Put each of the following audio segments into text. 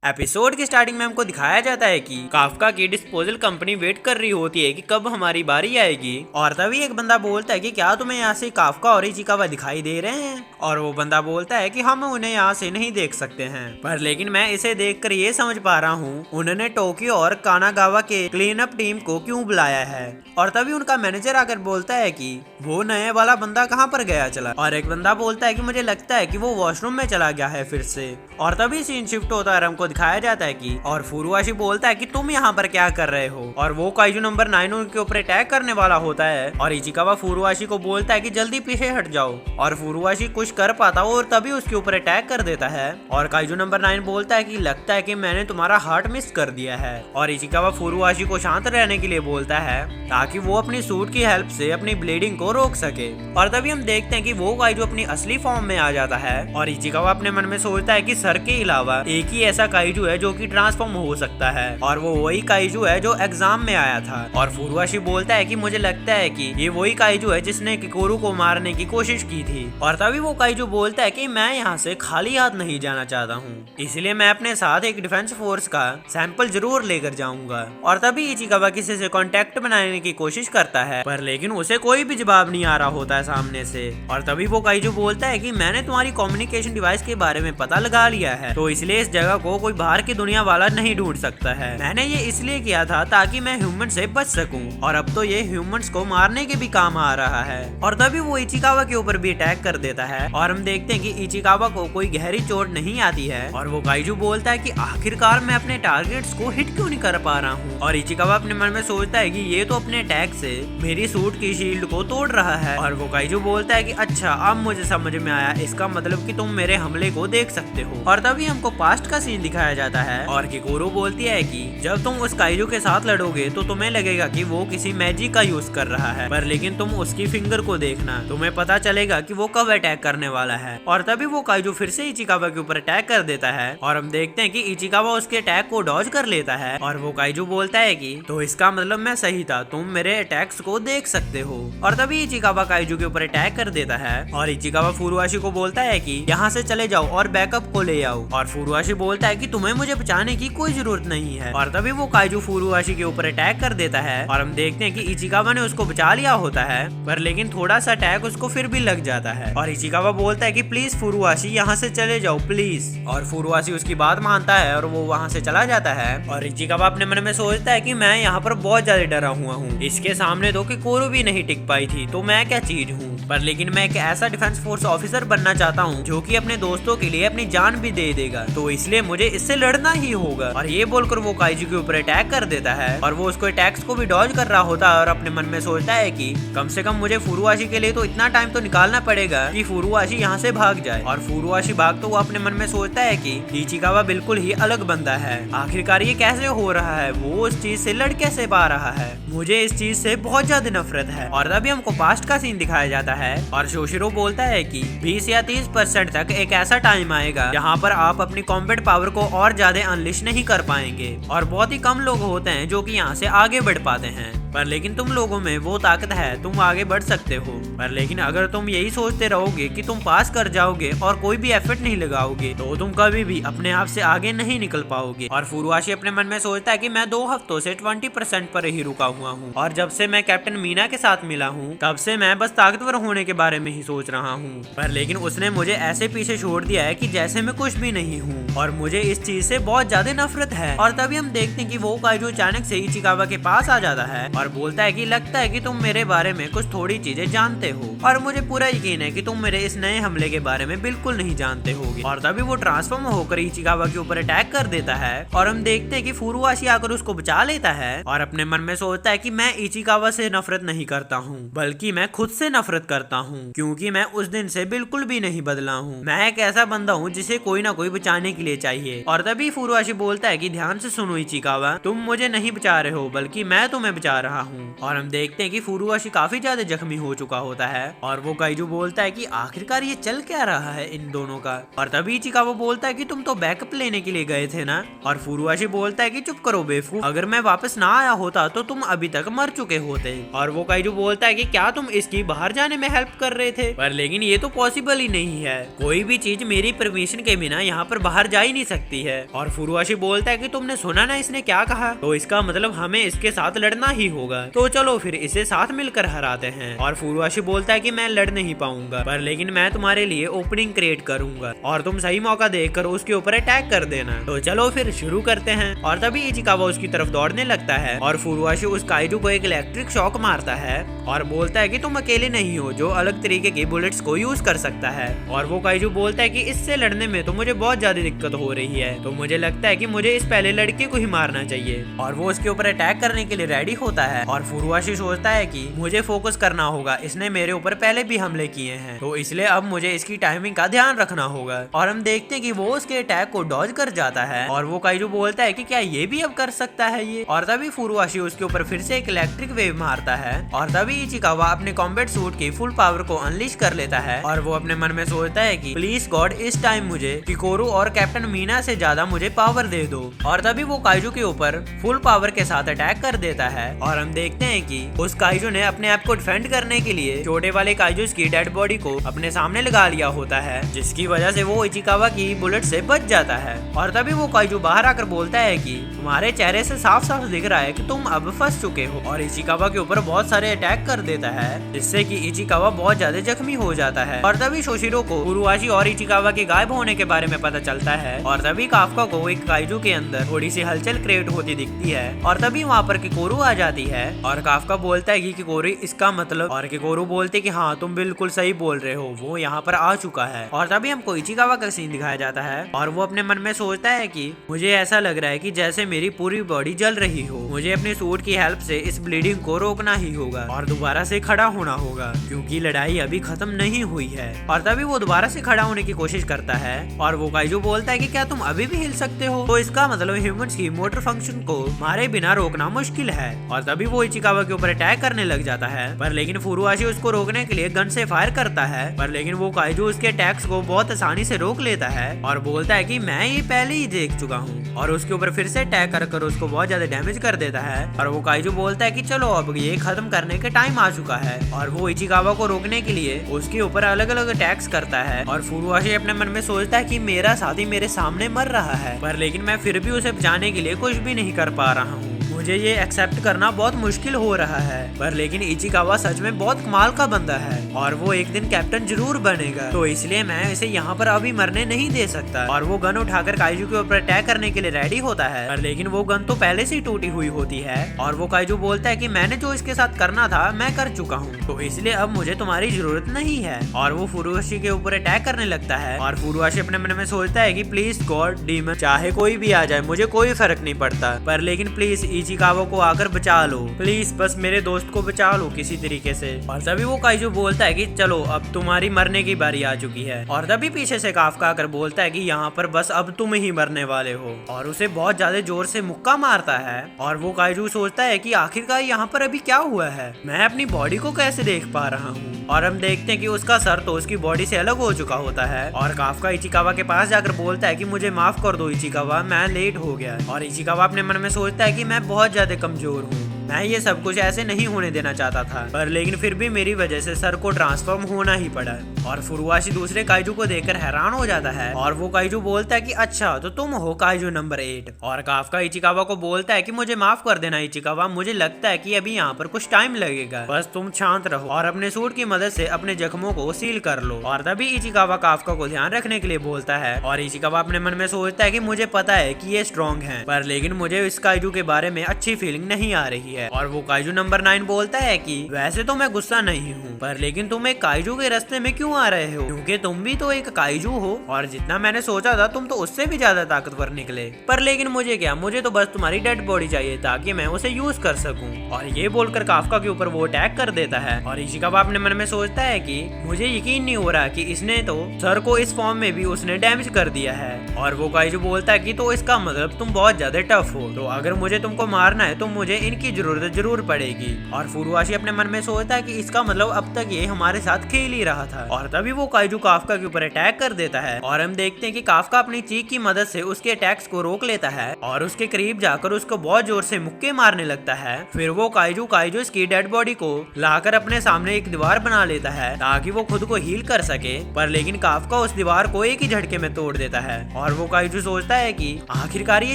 Episode की starting में हमको दिखाया जाता है कि काफका की डिस्पोजल कंपनी वेट कर रही होती है कि कब हमारी बारी आएगी। और तभी एक बंदा बोलता है कि क्या तुम्हें यहाँ से काफका और इचिकावा दिखाई दे रहे हैं। और वो बंदा बोलता है कि हम उन्हें यहाँ से नहीं देख सकते हैं, पर लेकिन मैं इसे देखकर ये समझ पा रहा हूँ उन्होंने टोक्यो और कानागावा के क्लीन अप टीम को क्यों बुलाया है। और तभी उनका मैनेजर आकर बोलता है कि वो नए वाला बंदा कहाँ पर गया चला। और एक बंदा बोलता है कि मुझे लगता है कि वो वॉशरूम में चला गया है फिर से। और तभी सीन शिफ्ट होता है, हमको दिखाया जाता है कि और फुरुआशी बोलता है कि तुम यहाँ पर क्या कर रहे हो। और वो काइजू नंबर 9 उनके ऊपर अटैक करने वाला होता है। और इचिकावा फुरुआशी को बोलता है कि जल्दी पीछे हट जाओ। और फुरुआशी कुछ कर पाता और तभी उसके ऊपर अटैक कर देता है। और काइजू नंबर 9 बोलता है कि लगता है कि मैंने तुम्हारा हार्ट मिस कर दिया है। और इचिकावा फुरुआशी को शांत रहने के लिए बोलता है ताकि वो अपनी सूट की हेल्प से अपनी ब्लीडिंग को रोक सके। और तभी हम देखते हैं कि वो काइजू अपनी असली फॉर्म में आ जाता है। और इचिकावा अपने मन में सोचता है कि सर के अलावा एक ही ऐसा काइजू है जो कि ट्रांसफॉर्म हो सकता है, और वो वही काइजू है जो एग्जाम में आया था। और फुरुआशी बोलता है कि मुझे लगता है कि ये वही काइजू है जिसने किकोरू को मारने की कोशिश की थी। और तभी वो काइजू बोलता है कि मैं यहाँ से खाली हाथ नहीं जाना चाहता हूँ, इसलिए मैं अपने साथ एक डिफेंस फोर्स का सैंपल जरूर लेकर जाऊंगा। और तभी इचिकावा किसी से कांटेक्ट बनाने की कोशिश करता है, पर लेकिन उसे कोई भी जवाब नहीं आ रहा होता है सामने से। और तभी वो काइजू बोलता है कि मैंने तुम्हारी कम्युनिकेशन डिवाइस के बारे में पता लगा लिया है, तो इसलिए इस जगह को कोई बाहर की दुनिया वाला नहीं ढूंढ सकता है। मैंने ये इसलिए किया था ताकि मैं ह्यूमन से बच सकूं, और अब तो ये ह्यूमंस को मारने के भी काम आ रहा है। और तभी वो इचिकावा के ऊपर भी अटैक कर देता है। और हम देखते हैं कि इचिकावा को कोई गहरी चोट नहीं आती है। और वो काइजू बोलता है कि आखिरकार मैं अपने टारगेट्स को हिट क्यों नहीं कर पा रहा हूँ। और इचिकावा अपने मन में सोचता है कि ये तो अपने अटैक से मेरी सूट की शील्ड को तोड़ रहा है। और वो काइजू बोलता है कि अच्छा अब मुझे समझ में आया, इसका मतलब कि तुम मेरे हमले को देख सकते हो। और तभी हमको पास्ट का सीन दिखाया जाता है। और किकोरू बोलती है कि जब तुम उस काइजू के साथ लड़ोगे तो तुम्हें लगेगा कि वो किसी मैजिक का यूज कर रहा है, पर लेकिन तुम उसकी फिंगर को देखना, तुम्हें पता चलेगा कि वो कब अटैक करने वाला है। और तभी वो काइजू फिर से इचिकावा के ऊपर अटैक कर देता है। और हम देखते हैं कि इचिकावा उसके अटैक को डॉज कर लेता है। और वो काइजू बोलता है कि तो इसका मतलब मैं सही था, तुम मेरे अटैक्स को देख सकते हो। और तभी इचिकावा काइजू के ऊपर अटैक कर देता है। और इचिकावा फुरुआशी को बोलता है कि यहाँ से चले जाओ और बैकअप को ले आओ। और फुरुआशी बोलता है कि तुम्हें मुझे बचाने की कोई जरूरत नहीं है। और तभी वो काइजू फुरुआशी के ऊपर अटैक कर देता है। और हम देखते हैं कि इचिकावा ने उसको बचा लिया होता है, पर लेकिन थोड़ा सा अटैक उसको फिर भी लग जाता है। और इचिकावा बोलता है कि प्लीज फुरुआशी यहाँ से चले जाओ प्लीज। और फुरुआशी उसकी बात मानता है और वो वहाँ से चला जाता है। और इचिकावा अपने मन में सोचता है कि मैं यहाँ पर बहुत ज्यादा डरा हुआ हूँ, इसके सामने तो किकोरू भी नहीं टिक पाई थी, तो मैं क्या चीज हूँ। पर लेकिन मैं एक ऐसा डिफेंस फोर्स ऑफिसर बनना चाहता हूँ जो कि अपने दोस्तों के लिए अपनी जान भी दे देगा, तो इसलिए मुझे इससे लड़ना ही होगा। और ये बोलकर वो काइजू के ऊपर अटैक कर देता है। और वो उसको अटैक्स को भी डॉज कर रहा होता है। और अपने मन में सोचता है कि कम से कम मुझे फुरुआशी के लिए तो इतना टाइम तो निकालना पड़ेगा कि फुरुआशी यहाँ से भाग जाए। और फुरुआशी भाग तो वो अपने मन में सोचता है कि इचिकावा बिल्कुल ही अलग बंदा है, आखिरकार ये कैसे हो रहा है, वो उस चीज से लड़ कैसे पा रहा है, मुझे इस चीज से बहुत ज्यादा नफरत है। और तभी हमको पास्ट का सीन दिखाया जाता है। और शोशिरो बोलता है कि 20 या 30% तक एक ऐसा टाइम आएगा जहाँ पर आप अपनी कॉम्बैट पावर को और ज्यादा अनलिश नहीं कर पाएंगे, और बहुत ही कम लोग होते हैं जो कि यहाँ से आगे बढ़ पाते हैं, पर लेकिन तुम लोगों में वो ताकत है, तुम आगे बढ़ सकते हो। पर लेकिन अगर तुम यही सोचते रहोगे कि तुम पास कर जाओगे और कोई भी एफर्ट नहीं लगाओगे, तो तुम कभी भी अपने आप से आगे नहीं निकल पाओगे। और फुरुआशी अपने मन में सोचता है कि मैं 2 हफ्तों से 20% पर ही रुका हुआ हूँ, और जब से मैं कैप्टन मीना के साथ मिला हूँ तब से मैं बस ताकतवर होने के बारे में ही सोच रहा हूँ, पर लेकिन उसने मुझे ऐसे पीछे छोड़ दिया है कि जैसे मैं कुछ भी नहीं हूँ, और मुझे इस चीज से बहुत ज्यादा नफरत है। और तभी हम देखते हैं कि वो काइजू अचानक से इचिकावा के पास आ जाता है और बोलता है कि लगता है कि तुम मेरे बारे में कुछ थोड़ी चीजें जानते हो, और मुझे पूरा यकीन है कि तुम मेरे इस नए हमले के बारे में बिल्कुल नहीं जानते होगे। और तभी वो ट्रांसफॉर्म होकर इचिकावा के ऊपर अटैक कर देता है। और हम देखते हैं कि फुरुआशी आकर उसको बचा लेता है। और अपने मन में सोचता है कि मैं इचिकावा से नफरत नहीं करता हूँ, बल्कि मैं खुद से नफरत करता हूँ, क्योंकि मैं उस दिन से बिल्कुल भी नहीं बदला हूँ। मैं एक ऐसा बंदा हूँ जिसे कोई ना कोई बचाने के लिए चाहिए। और तभी फुरुआशी बोलता है कि ध्यान से सुनो इचिकावा, तुम मुझे नहीं बचा रहे हो, बल्कि मैं तुम्हें बचा रहा हूँ। और हम देखते हैं कि फुरुआशी काफी ज्यादा जख्मी हो चुका होता है। और वो काइजू बोलता है कि आखिरकार ये चल क्या रहा है इन दोनों का। और तभी इचिकावा बोलता है कि तुम तो बैकअप लेने के लिए गए थे ना। और फुरुआशी बोलता है कि चुप करो बेवकूफ, अगर मैं वापस ना आया होता तो तुम अभी तक मर चुके होते। और वो काइजू बोलता है कि क्या तुम इसकी बाहर जाने में हेल्प कर रहे थे, पर लेकिन ये तो पॉसिबल ही नहीं है, कोई भी चीज मेरी परमिशन के बिना यहाँ पर बाहर जा ही नहीं सकती है। और फुरुआशी बोलता है कि तुमने सुना ना इसने क्या कहा, तो इसका मतलब हमें इसके साथ लड़ना ही होगा, तो चलो फिर इसे साथ मिलकर हराते हैं। और फुरुआशी बोलता है कि मैं लड़ नहीं पाऊंगा, पर लेकिन मैं तुम्हारे लिए ओपनिंग क्रिएट करूंगा और तुम सही मौका देखकर उसके ऊपर अटैक कर देना। तो चलो फिर शुरू करते हैं। और तभी इचिकावा उसकी तरफ दौड़ने लगता है और फुरुआशी उस काइजू को एक इलेक्ट्रिक शॉक मारता है और बोलता है कि तुम अकेले नहीं हो जो अलग तरीके की बुलेट्स को यूज कर सकता है। और वो काइजू बोलता है कि इससे लड़ने में तो मुझे बहुत ज्यादा दिक्कत हो रही है, तो मुझे लगता है कि मुझे इस पहले लड़के को ही मारना चाहिए। और वो उसके ऊपर अटैक करने के लिए रेडी होता है और फुरुआशी सोचता है कि मुझे फोकस करना होगा, इसने मेरे ऊपर पहले भी हमले किए हैं, तो इसलिए अब मुझे इसकी टाइमिंग का ध्यान रखना होगा। और हम देखते हैं कि वो उसके अटैक को डॉज कर जाता है और वो काइजू बोलता है कि क्या ये भी अब कर सकता है ये। और तभी फुरुआशी उसके ऊपर फिर से एक इलेक्ट्रिक वेव मारता है और तभी इचिकावा अपने कॉम्बैट सूट की फुल पावर को अनलीश कर लेता है और वो अपने मन में सोचता है कि प्लीज गॉड इस टाइम मुझे किकोरू और कैप्टन मीना से ज्यादा मुझे पावर दे दो। और तभी वो काइजू के ऊपर फुल पावर के साथ अटैक कर देता है और हम देखते हैं कि उस काइजू ने अपने आप को डिफेंड करने के लिए छोटे वाले काइजू की डेड बॉडी को अपने सामने लगा लिया होता है, जिसकी वजह से वो इचिकावा की बुलेट से बच जाता है। और तभी वो काइजू बाहर आकर बोलता है कि तुम्हारे चेहरे से साफ साफ दिख रहा है कि तुम अब फंस चुके हो, और इचिकावा के ऊपर बहुत सारे अटैक कर देता है जिससे कि इचिकावा बहुत ज्यादा जख्मी हो जाता है। और तभी शोशिरो को फुरुआशी और इचिकावा के गायब होने के बारे में पता चलता है और तभी काफका को एक काइजू के अंदर थोड़ी सी हलचल क्रिएट होती दिखती है और तभी वहाँ पर किकोरू आ जाती है और काफका बोलता है कि किकोरू इसका मतलब, और किकोरू बोलते कि हाँ तुम बिल्कुल सही बोल रहे हो, वो यहाँ पर आ चुका है। और तभी हमको इचिकावा का सीन दिखाया जाता है और वो अपने मन में सोचता है कि मुझे ऐसा लग रहा है कि जैसे मेरी पूरी बॉडी जल रही हो, मुझे अपने सूट की हेल्प से इस ब्लीडिंग को रोकना ही होगा और दोबारा से खड़ा होना होगा क्योंकि लड़ाई अभी खत्म नहीं हुई है। और तभी वो दोबारा से खड़ा होने की कोशिश करता है और वो काइजू बोलता है कि क्या तुम अभी भी हिल सकते हो, तो इसका मतलब ह्यूमंस की मोटर फंक्शन को मारे बिना रोकना मुश्किल है। और तभी वो इचिकावा के ऊपर अटैक करने लग जाता है, पर लेकिन फुरुआशी उसको रोकने के लिए गन से फायर करता है, पर लेकिन वो काइजू उसके अटैक्स को बहुत आसानी से रोक लेता है और बोलता है कि मैं ये पहले ही देख चुका हूँ, और उसके ऊपर फिर से अटैक कर उसको बहुत ज्यादा डैमेज कर देता है। और वो काइजू बोलता है कि चलो अब ये खत्म करने का टाइम आ चुका है, और वो इचिकावा को रोकने के लिए उसके ऊपर अलग अलग अटैक्स करता है। और फुरुआशी अपने मन में सोचता है कि मेरा साथी मेरे सामने मर रहा है, पर लेकिन मैं फिर भी उसे बचाने के लिए कुछ भी नहीं कर पा रहा हूँ, मुझे ये एक्सेप्ट करना बहुत मुश्किल हो रहा है। पर लेकिन इचिकावा सच में बहुत कमाल का बंदा है और वो एक दिन कैप्टन जरूर बनेगा, तो इसलिए मैं इसे यहाँ पर अभी मरने नहीं दे सकता। और वो गन उठाकर काइजू के ऊपर अटैक करने के लिए रेडी होता है, पर लेकिन वो गन तो पहले से ही टूटी हुई होती है और वो काइजू बोलता है कि मैंने जो इसके साथ करना था मैं कर चुका हूँ, तो इसलिए अब मुझे तुम्हारी जरूरत नहीं है। और वो फुरुआशी के ऊपर अटैक करने लगता है और फुरुआशी अपने मन में सोचता है कि प्लीज गॉड डीमन चाहे कोई भी आ जाए मुझे कोई फर्क नहीं पड़ता, पर लेकिन प्लीज इचिकावा को आकर बचा लो, प्लीज बस मेरे दोस्त को बचा लो किसी तरीके से। और तभी वो काइजू बोलता है कि चलो अब तुम्हारी मरने की बारी आ चुकी है। और तभी पीछे से काफका आकर बोलता है कि यहाँ पर बस अब तुम ही मरने वाले हो, और उसे बहुत ज्यादा जोर से मुक्का मारता है। और वो काइजू सोचता है कि आखिरकार यहाँ पर अभी क्या हुआ है, मैं अपनी बॉडी को कैसे देख पा रहा हूँ। और हम देखते हैं कि उसका सर तो उसकी बॉडी से अलग हो चुका होता है और काफका इचिकावा के पास जाकर बोलता है कि मुझे माफ कर दो इचिकावा, मैं लेट हो गया। और इचिकावा अपने मन में सोचता है कि मैं बहुत ज्यादा कमजोर हूँ, मैं ये सब कुछ ऐसे नहीं होने देना चाहता था, पर लेकिन फिर भी मेरी वजह से सर को ट्रांसफॉर्म होना ही पड़ा। और फुरुआशी दूसरे काइजू को देखकर हैरान हो जाता है और वो काइजू बोलता है कि अच्छा तो तुम हो काइजू नंबर 8। और काफका इचिकावा को बोलता है कि मुझे माफ कर देना इचिकावा, मुझे लगता है कि अभी यहाँ पर कुछ टाइम लगेगा, बस तुम शांत रहो और अपने सूट की मदद से अपने जख्मों को सील कर लो। और तभी इचिकावा काफका को ध्यान रखने के लिए बोलता है और इचिकावा अपने मन में सोचता है कि मुझे पता है कि ये स्ट्रॉन्ग है, पर लेकिन मुझे इस काइजू के बारे में अच्छी फीलिंग नहीं आ रही है। और वो काइजू नंबर 9 बोलता है कि वैसे तो मैं गुस्सा नहीं हूँ, पर लेकिन तुम एक काइजू के रास्ते में क्यों आ रहे हो, क्योंकि तुम भी तो एक काइजू हो और जितना मैंने सोचा था तुम तो उससे भी ज्यादा ताकतवर निकले। पर लेकिन मुझे क्या, मुझे तो बस तुम्हारी डेड बॉडी चाहिए ताकि मैं उसे यूज कर सकूं। और ये बोलकर काफका के ऊपर वो अटैक कर देता है और इचिकावा अपने मन में सोचता है कि मुझे यकीन नहीं हो रहा कि इसने तो सर को इस फॉर्म में भी उसने डैमेज कर दिया है। और वो काइजू बोलता है कि तो इसका मतलब तुम बहुत ज्यादा टफ हो, तो अगर मुझे तुमको मारना है तो मुझे इनकी जरूरत जरूरत जरूर पड़ेगी। और फुरुआशी अपने मन में सोचता है कि इसका मतलब अब तक ये हमारे साथ खेल ही रहा था। और तभी वो काइजू काफका के ऊपर अटैक कर देता है और हम देखते हैं कि काफका अपनी चीख की मदद से उसके अटैक्स को रोक लेता है और उसके करीब जाकर उसको बहुत जोर से मुक्के मारने लगता है। फिर वो काइजू की डेड बॉडी को लाकर अपने सामने एक दीवार बना लेता है ताकि वो खुद को हील कर सके, पर लेकिन काफका उस दीवार को एक ही झटके में तोड़ देता है। और वो काइजू सोचता है कि आखिरकार ये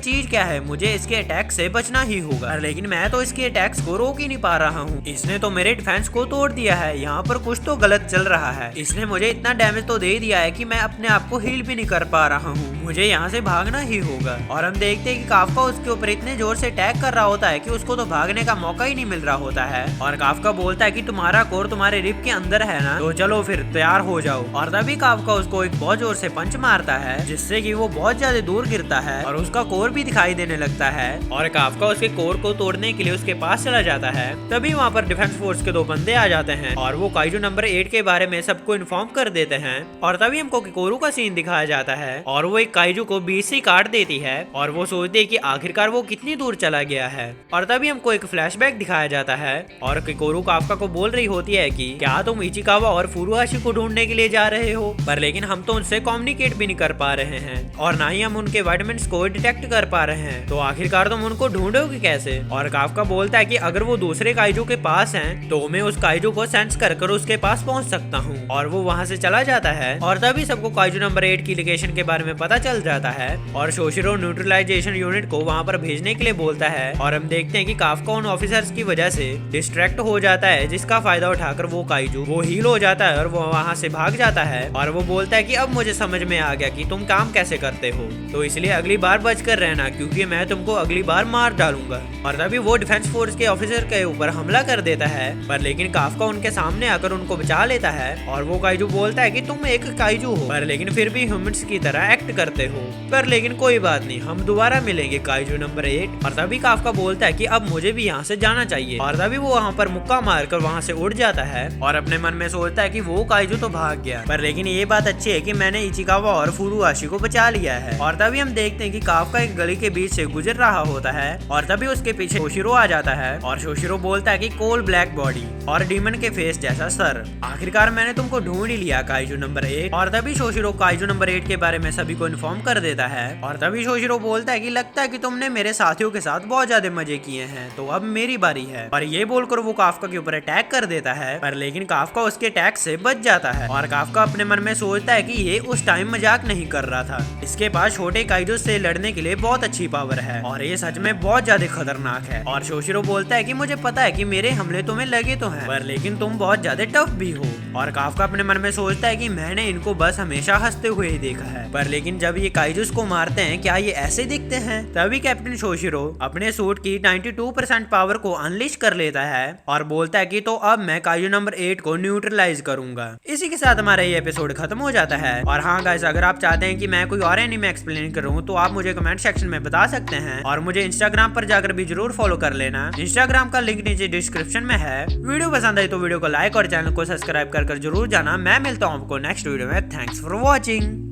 चीज क्या है, मुझे इसके अटैक से बचना ही होगा, लेकिन मैं तो इसके अटैक्स को रोक ही नहीं पा रहा हूँ। इसने तो मेरे डिफेंस को तोड़ दिया है, यहाँ पर कुछ तो गलत चल रहा है। इसने मुझे इतना डैमेज तो दे दिया है कि मैं अपने आप को हील भी नहीं कर पा रहा हूँ, मुझे यहाँ से भागना ही होगा। और हम देखते हैं कि काफका उसके ऊपर इतने जोर से अटैक कर रहा होता है कि उसको तो भागने का मौका ही नहीं मिल रहा होता है। और काफका बोलता है कि तुम्हारा कोर तुम्हारे रिब के अंदर है ना, तो चलो फिर तैयार हो जाओ। और तभी काफका उसको एक बहुत जोर से पंच मारता है जिससे कि वो बहुत ज्यादा दूर गिरता है और उसका कोर भी दिखाई देने लगता है। और काफका उसके कोर को तोड़ने के लिए उसके पास चला जाता है। तभी वहाँ पर डिफेंस फोर्स के 2 बंदे आ जाते हैं और वो काइजू नंबर 8 के बारे में सबको इन्फॉर्म कर देते हैं। और तभी हमको किकोरू का सीन दिखाया जाता है और वो एक काइजू को बीच से काट देती है और वो सोचती है कि आखिरकार वो कितनी दूर चला गया है। और तभी हमको एक फ्लैशबैक दिखाया जाता है और किकोरू काफका को बोल रही होती है कि क्या तुम इचिकावा और फुरुआशी को ढूंढने के लिए जा रहे हो, पर लेकिन हम तो उनसे कम्युनिकेट भी नहीं कर पा रहे हैं और ना ही हम उनके वाइटमिन्स को डिटेक्ट कर पा रहे हैं, तो आखिरकार तुम उनको ढूंढोगे कैसे। और काफका बोलता है कि अगर वो दूसरे काइजू के पास हैं तो मैं उस काइजू को सेंस कर उसके पास पहुंच सकता हूं। और वो वहां से चला जाता है और तभी सबको काइजू नंबर 8 की लोकेशन के बारे में पता चल जाता है और शोशिरो न्यूट्रलाइजेशन यूनिट को वहां पर भेजने के लिए बोलता है। और हम देखते हैं कि काफका उन ऑफिसर्स की वजह से डिस्ट्रैक्ट हो जाता है जिसका फायदा उठाकर वो काइजू वो हील हो जाता है और वो वहां से भाग जाता है। और वो बोलता है कि अब मुझे समझ में आ गया कि तुम काम कैसे करते हो, तो इसलिए अगली बार बच कर रहना क्योंकि मैं तुमको अगली बार मार डालूंगा। और तभी वो डिफेंस फोर्स के ऑफिसर के ऊपर हमला कर देता है, पर लेकिन काफका उनके सामने आकर उनको बचा लेता है। और वो काइजू बोलता है कि तुम एक काइजू हो पर लेकिन फिर भी ह्यूमंस की तरह एक्ट करते हो, पर लेकिन कोई बात नहीं, हम दोबारा मिलेंगे काइजू नंबर 8। और तभी काफका बोलता है कि अब मुझे भी यहाँ से जाना चाहिए। और तभी वो वहाँ पर मुक्का मारकर वहाँ से उड़ जाता है और अपने मन में सोचता है कि वो काइजू तो भाग गया, पर लेकिन ये बात अच्छी है कि मैंने इचिकावा और फुरुआशी को बचा लिया है। और तभी हम देखते हैं कि काफका एक गली के बीच से गुजर रहा होता है और तभी उसके पीछे शोशिरो आ जाता है और शोशिरो बोलता है कि कोल ब्लैक बॉडी और डीमन के फेस जैसा सर, आखिरकार मैंने तुमको ढूंढ ही लिया काइजू नंबर 8। और तभी शोशिरो काइजू नंबर 8 के बारे में सभी को इन्फॉर्म कर देता है। और तभी शोशिरो बोलता है कि लगता है कि तुमने मेरे साथियों के साथ बहुत ज्यादा मजे किए हैं, तो अब मेरी बारी है। और ये बोलकर वो काफका के ऊपर अटैक कर देता है, पर लेकिन काफका उसके अटैक से बच जाता है। और काफका अपने मन में सोचता है कि ये उस टाइम मजाक नहीं कर रहा था, इसके पास छोटे काइजू से लड़ने के लिए बहुत अच्छी पावर है और ये सच में बहुत ज्यादा खतरनाक है। और शोशिरो बोलता है कि मुझे पता है कि मेरे हमले तुम्हें लगे तो हैं, पर लेकिन तुम बहुत ज्यादा टफ भी हो। और काफका अपने मन में सोचता है कि मैंने इनको बस हमेशा हंसते हुए ही देखा है, पर लेकिन जब ये काइजूस को मारते हैं क्या ये ऐसे दिखते हैं। तभी कैप्टन शोशिरो अपने सूट की 92% पावर को अनलिश कर लेता है और बोलता है कि तो अब मैं काइजू नंबर 8 को न्यूट्रलाइज करूंगा। इसी के साथ हमारा ये एपिसोड खत्म हो जाता है। और हाँ गाइस, अगर आप चाहते हैं कि मैं कोई और एनीमे एक्सप्लेन करूं तो आप मुझे कमेंट सेक्शन में बता सकते हैं और मुझे इंस्टाग्राम पर जाकर भी जरूर फॉलो कर लेना। इंस्टाग्राम का लिंक नीचे डिस्क्रिप्शन में है। वीडियो पसंद आई तो वीडियो को लाइक और चैनल को सब्सक्राइब कर जरूर जाना। मैं मिलता हूँ आपको नेक्स्ट वीडियो में। Thanks for watching.